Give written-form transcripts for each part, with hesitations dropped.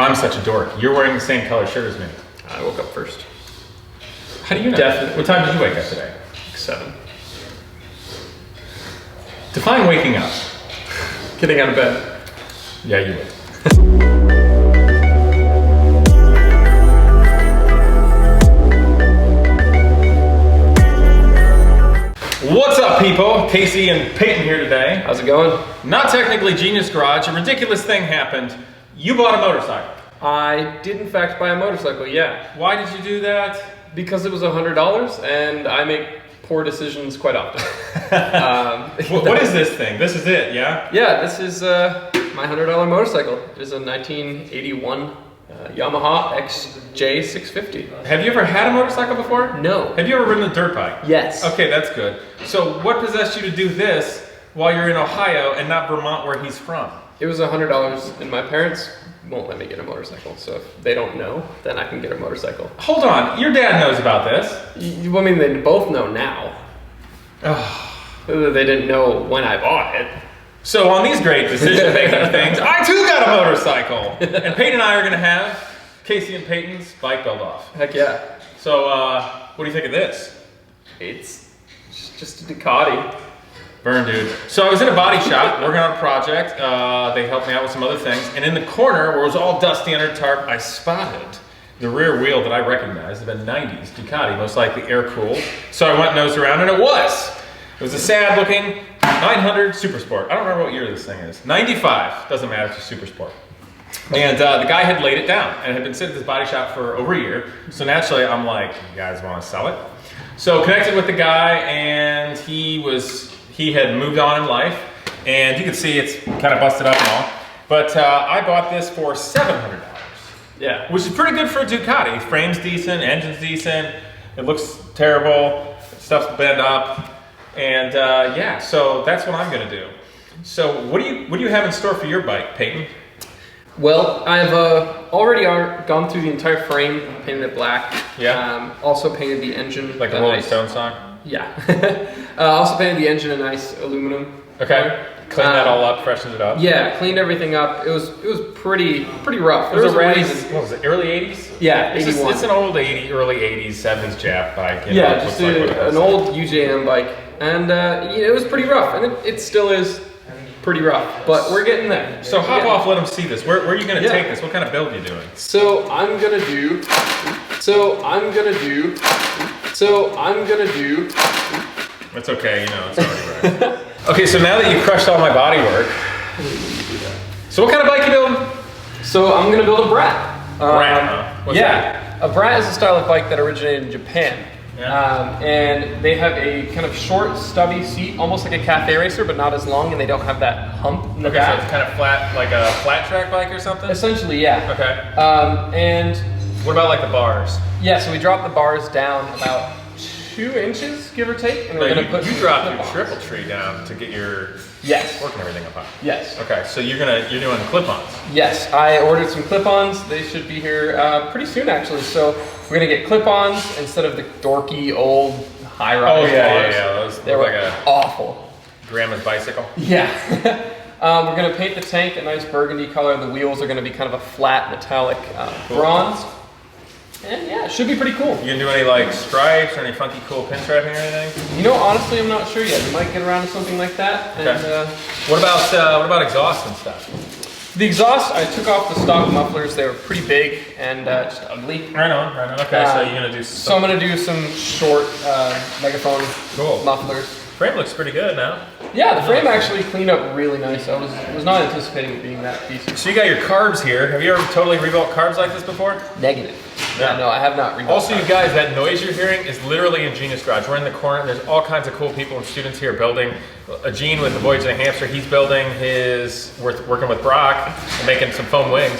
I'm such a dork. You're wearing the same color shirt as me. I woke up first. How do you know? Definitely. What time did you wake up today? Like 7. Define waking up. Getting out of bed. Yeah, you would. What's up, people? Casey and Peyton here today. How's it going? Not technically Genius Garage. A ridiculous thing happened. You bought a motorcycle. I did in fact buy a motorcycle, yeah. Why did you do that? Because it was $100 and I make poor decisions quite often. What is this thing? This is it, yeah? Yeah, this is my $100 motorcycle. It is a 1981 Yamaha XJ650. Have you ever had a motorcycle before? No. Have you ever ridden a dirt bike? Yes. Okay, that's good. So what possessed you to do this while you're in Ohio and not Vermont where he's from? It was $100 and my parents won't let me get a motorcycle. So if they don't know, then I can get a motorcycle. Hold on, your dad knows about this. I mean, they both know now. They didn't know when I bought it. So on these great decision-making things, I too got a motorcycle. And Peyton and I are gonna have Casey and Peyton's bike build-off. Heck yeah. So what do you think of this? It's just a Ducati. Burn, dude. So I was in a body shop working on a project. They helped me out with some other things. And in the corner where it was all dusty under the tarp, I spotted the rear wheel that I recognized of a 90s Ducati, most likely air-cooled. So I went and nosed around and it was. It was a sad-looking 900 Super Sport. I don't remember what year this thing is. 95, doesn't matter, it's a Super Sport. And the guy had laid it down and had been sitting at this body shop for over a year. So naturally, I'm like, you guys want to sell it? So connected with the guy and he had moved on in life. And you can see it's kind of busted up and all. But I bought this for $700. Yeah. Which is pretty good for a Ducati. Frame's decent, engine's decent. It looks terrible, stuff's bent up. And yeah, so that's what I'm gonna do. So what do you have in store for your bike, Peyton? Well, I've already gone through the entire frame, painted it black. Yeah. Also painted the engine. Like the Rolling Stone song? Yeah. Also painted the engine a nice aluminum. Okay. Cleaned that all up, freshened it up. Yeah, cleaned everything up. It was pretty rough. It was a ratty, what was it, early 80s? Yeah, 81. It's an old early 80s, 70s Jap bike. You know, yeah, just an old UJM bike. And it was pretty rough, and it still is pretty rough, but we're getting there. So hop off, let them see this. Where are you gonna take this? What kind of build are you doing? So I'm gonna do. It's okay, you know, it's already right. Okay, so now that you crushed all my body work, so what kind of bike you building? So I'm gonna build a Brat. Brat, huh? What's that? A Brat is a style of bike that originated in Japan. Yeah. And they have a kind of short, stubby seat, almost like a cafe racer, but not as long, and they don't have that hump in the back. So it's kind of flat, like a flat track bike or something? Essentially, yeah. Okay. And what about like the bars? Yeah, so we dropped the bars down about 2 inches, give or take, and we're gonna put. You dropped your triple tree down to get your work and everything up high. Yes. Okay, so you're doing clip-ons. Yes, I ordered some clip-ons. They should be here pretty soon, actually. So we're gonna get clip-ons instead of the dorky old high-rise bars. Yeah. Those they were like awful. Grandma's bicycle. Yeah. We're gonna paint the tank a nice burgundy color. The wheels are gonna be kind of a flat metallic bronze. And yeah, it should be pretty cool. You gonna do any like stripes or any funky cool pinstriping or anything? You know, honestly, I'm not sure yet. We might get around to something like that. Okay. And, what about exhaust and stuff? The exhaust, I took off the stock mufflers. They were pretty big and just ugly. Right on. Okay, so you're gonna do So I'm gonna do some short megaphone mufflers. Frame looks pretty good now. Yeah, the frame actually cleaned up really nice. I was not anticipating it being that decent. So you got your carbs here. Have you ever totally rebuilt carbs like this before? Negative. Yeah, no, I have not rebuilt Also, you guys, that noise you're hearing is literally in Genius Garage. We're in the corner. There's all kinds of cool people and students here building. Gene with the Voyage of the Hamster, he's building working with Brock and making some foam wings.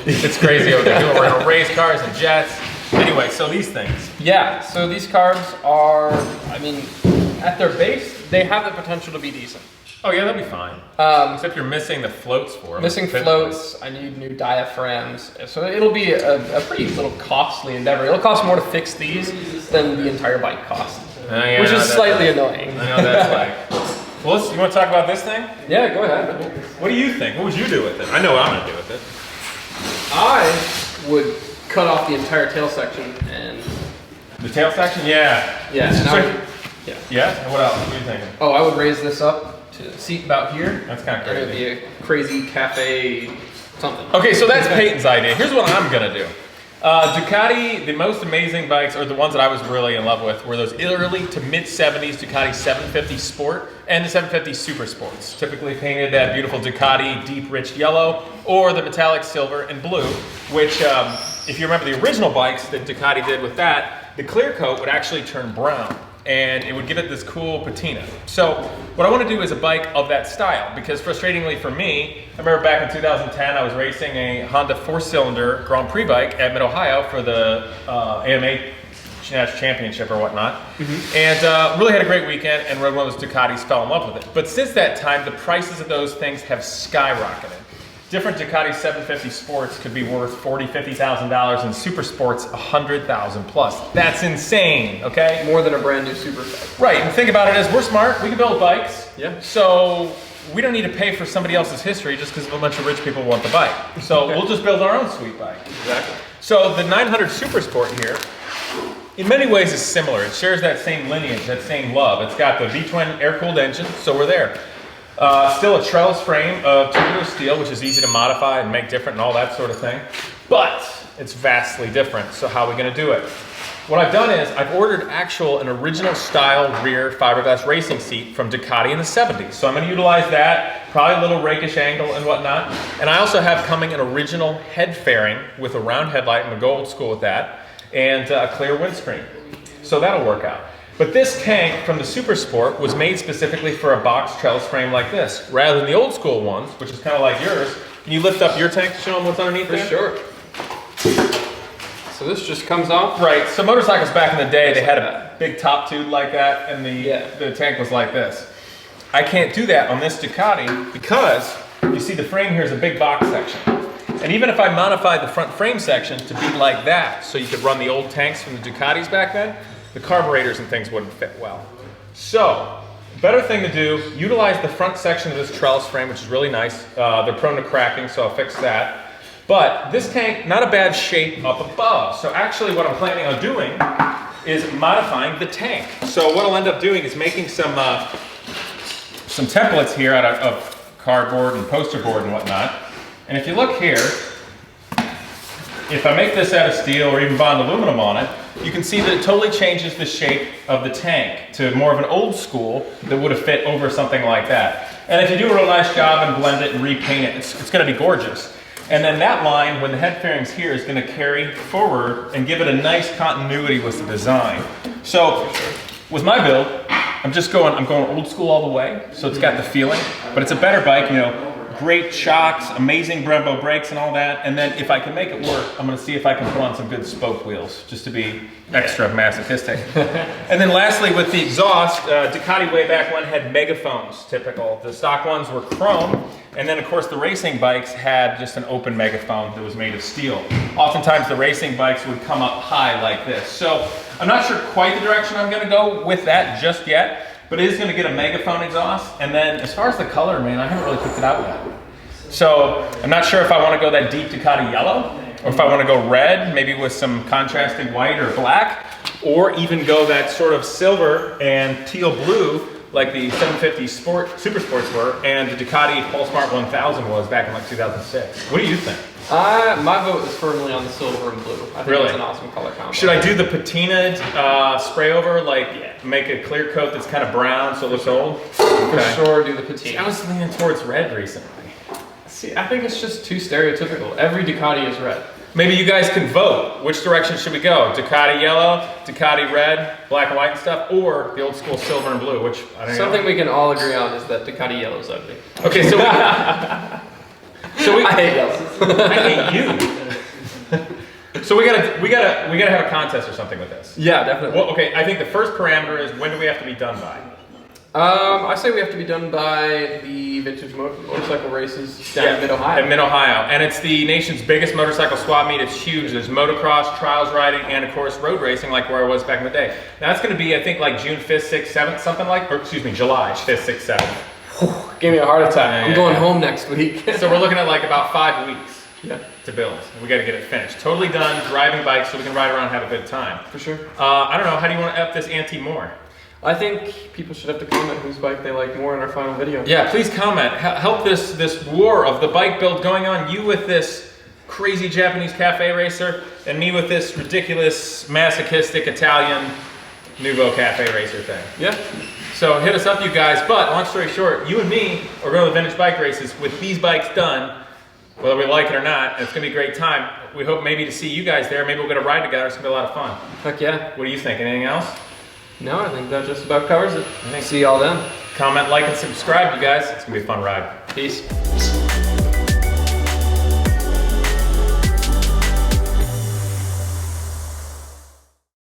It's crazy over there. We're gonna race cars and jets. Anyway, so these things. Yeah, so these carbs are, I mean, at their base, they have the potential to be decent. Oh yeah, that'll be fine. Except you're missing the floats for them. Missing floats, I need new diaphragms. So it'll be a pretty little costly endeavor. It'll cost more to fix these than the entire bike cost. Yeah, which is slightly annoying. I know that's like. Well, you want to talk about this thing? Yeah, go ahead. What do you think? What would you do with it? I know what I'm going to do with it. I would cut off the entire tail section and The tail section? Yeah. yeah. And I would, yeah. Yeah? And what else? What are you thinking? Oh, I would raise this up to a seat about here. That's kind of And crazy. it'd be a crazy cafe something. Okay, so that's Peyton's idea. Here's what I'm gonna do. Ducati, the most amazing bikes, or the ones that I was really in love with, were those early to mid 70s Ducati 750 Sport and the 750 Super Sports. Typically painted that beautiful Ducati deep rich yellow or the metallic silver and blue, which if you remember the original bikes that Ducati did with that, the clear coat would actually turn brown and it would give it this cool patina. So what I want to do is a bike of that style, because frustratingly for me, I remember back in 2010 I was racing a Honda 4-cylinder Grand Prix bike at Mid-Ohio for the AMA Championship or whatnot, and really had a great weekend and rode one of those Ducatis, fell in love with it. But since that time, the prices of those things have skyrocketed. Different Ducati 750 Sports could be worth $40,000, $50,000, and Super Sports $100,000 plus. That's insane, okay? More than a brand new super bike. Right, and think about it as we're smart, we can build bikes. Yeah. So we don't need to pay for somebody else's history just because a bunch of rich people want the bike. So we'll just build our own sweet bike. Exactly. So the 900 Super Sport here, in many ways is similar. It shares that same lineage, that same love. It's got the V-twin air-cooled engine, so we're there. Still a trellis frame of tubular steel, which is easy to modify and make different and all that sort of thing. But it's vastly different, so how are we gonna do it? What I've done is I've ordered an original style rear fiberglass racing seat from Ducati in the 70s. So I'm gonna utilize that, probably a little rakish angle and whatnot. And I also have coming an original head fairing with a round headlight. I'm gonna go old school with that, and a clear windscreen. So that'll work out. But this tank from the Super Sport was made specifically for a box trellis frame like this, rather than the old school ones, which is kind of like yours. Can you lift up your tank to show them what's underneath there? Sure. So this just comes off? Right, so motorcycles back in the day, they had a big top tube like that, and the tank was like this. I can't do that on this Ducati because you see the frame here is a big box section. And even if I modified the front frame section to be like that, so you could run the old tanks from the Ducatis back then, the carburetors and things wouldn't fit well. So, better thing to do, utilize the front section of this trellis frame, which is really nice. They're prone to cracking, so I'll fix that. But this tank, not a bad shape up above. So actually what I'm planning on doing is modifying the tank. So what I'll end up doing is making some templates here out of cardboard and poster board and whatnot. And if you look here, if I make this out of steel or even bond aluminum on it, you can see that it totally changes the shape of the tank to more of an old school that would have fit over something like that. And if you do a real nice job and blend it and repaint it, it's going to be gorgeous. And then that line, when the head fairing's here, is going to carry forward and give it a nice continuity with the design. So with my build, I'm going old school all the way, so it's got the feeling, but it's a better bike, you know. Great shocks, amazing Brembo brakes and all that. And then if I can make it work, I'm gonna see if I can put on some good spoke wheels, just to be extra masochistic. And then lastly, with the exhaust, Ducati way back when had megaphones, typical. The stock ones were chrome. And then of course the racing bikes had just an open megaphone that was made of steel. Oftentimes the racing bikes would come up high like this. So I'm not sure quite the direction I'm gonna go with that just yet. But it is going to get a megaphone exhaust, and then as far as the color, man, I haven't really picked it out yet. So I'm not sure if I want to go that deep Ducati yellow, or if I want to go red, maybe with some contrasting white or black, or even go that sort of silver and teal blue like the 750 Super Sports were, and the Ducati Pulsmart 1000 was back in like 2006. What do you think? My vote is firmly on the silver and blue. I think it's an awesome color combo. Should I do the patinaed spray over, like make a clear coat that's kind of brown so it looks old? For sure, do the patina. See, I was leaning towards red recently. See, I think it's just too stereotypical. Every Ducati is red. Maybe you guys can vote. Which direction should we go? Ducati yellow, Ducati red, black and white and stuff, or the old school silver and blue, which I don't know. Something we can all agree on is that Ducati yellow is ugly. Okay, so I hate yellow. I hate you. So we gotta have a contest or something with this. Yeah, definitely. Well, okay, I think the first parameter is when do we have to be done by? I say we have to be done by the vintage motorcycle races down in Mid-Ohio. In Mid-Ohio, and it's the nation's biggest motorcycle swap meet. It's huge. There's motocross, trials riding, and of course road racing, like where I was back in the day. Now that's going to be, I think, like June 5th, 6th, 7th, something like, or excuse me, July 5th, 6th, 7th. Give me a heart attack. I'm going home next week. So we're looking at like about 5 weeks. to build. We got to get it finished. Totally done, driving bikes so we can ride around and have a good time. For sure. I don't know, how do you want to up this ante more? I think people should have to comment whose bike they like more in our final video. Yeah, please comment. Help this war of the bike build going on. You with this crazy Japanese cafe racer, and me with this ridiculous masochistic Italian Nuvo cafe racer thing. Yeah. So hit us up, you guys. But long story short, you and me are going to the vintage bike races with these bikes done, whether we like it or not. And it's going to be a great time. We hope maybe to see you guys there. Maybe we'll get a ride together. It's going to be a lot of fun. Heck yeah. What do you think? Anything else? No, I think that just about covers it. See y'all then. Comment, like, and subscribe, you guys. It's going to be a fun ride. Peace.